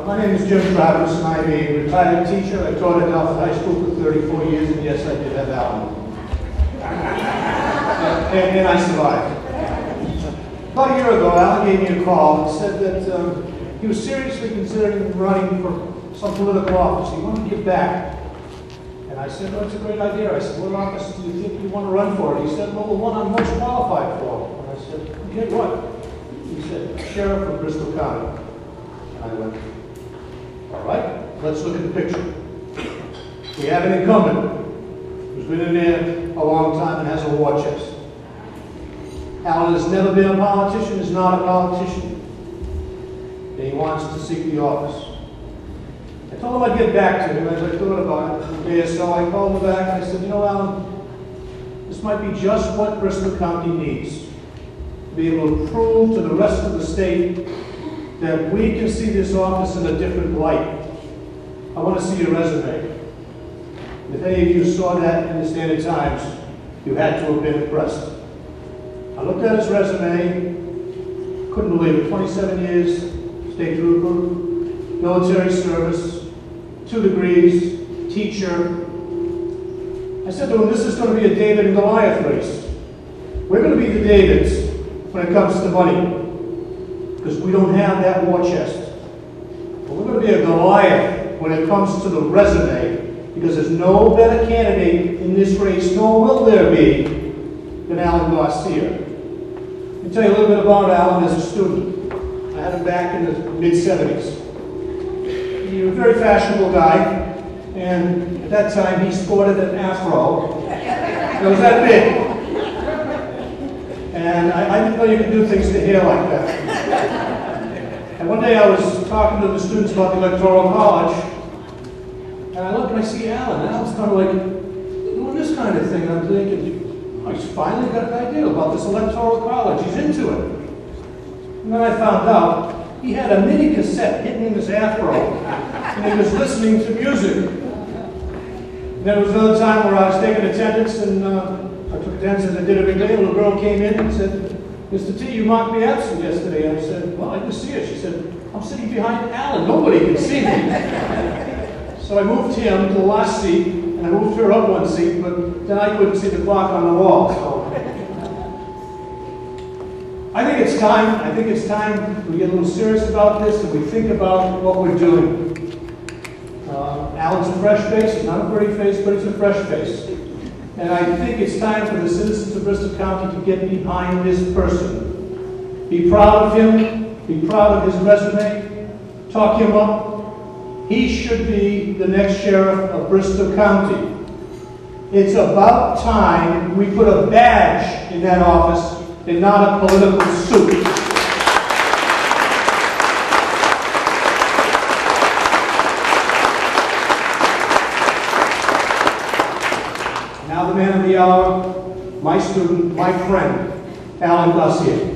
My name is Jim Travers, and I'm a retired teacher. I taught at Alpha High School for 34 years, and yes, I did have Alan. and I survived. About a year ago, Alan gave me a call and said that he was seriously considering running for some political office. He wanted to give back. And I said, well, that's a great idea. I said, what office do you think you want to run for? He said, well, the one I'm most qualified for. And I said, okay, what? He said, Sheriff of Bristol County. And I went, all right, let's look at the picture. We have an incumbent who's been in there a long time and has a war chest. Alan has never been a politician, is not a politician, and he wants to seek the office. I told him I'd get back to him as I thought about it. A day or so, I called him back and I said, you know, Alan, this might be just what Bristol County needs. To be able to prove to the rest of the state that we can see this office in a different light. I want to see your resume. And if any of you saw that in the Standard Times, you had to have been impressed. I looked at his resume, couldn't believe it. 27 years, state trooper, military service, 2 degrees, teacher. I said to him, this is going to be a David and Goliath race. We're going to be the Davids when it comes to money, because we don't have that war chest. But we're going to be a Goliath when it comes to the resume, because there's no better candidate in this race, nor will there be, than Alan Garcia. Let me tell you a little bit about Alan as a student. I had him back in the mid-70s. He was a very fashionable guy, and at that time he sported an afro. It was that big. And I didn't know you could do things to hair like that. And one day I was talking to the students about the Electoral College, and I look and I see Alan. And Alan's kind of like doing this kind of thing. And I'm thinking, oh, he's finally got an idea about this Electoral College. He's into it. And then I found out he had a mini cassette hidden in his afro, and he was listening to music. And there was another time where I was taking attendance, and I took attendance as I did every day. A little girl came in and said, Mr. T, you marked me absent yesterday. And I said, well, I didn't see her. She said, I'm sitting behind Alan. Nobody can see me. So I moved him to the last seat, and I moved her up 1 seat, but then I couldn't see the clock on the wall. So I think it's time we get a little serious about this and we think about what we're doing. Alan's a fresh face. He's not a pretty face, but he's a fresh face. And I think it's time for the citizens of Bristol County to get behind this person. Be proud of him. Be proud of his resume. Talk him up. He should be the next sheriff of Bristol County. It's about time we put a badge in that office and not a political suit. Now the man of the hour, my student, my friend, Alan Garcia.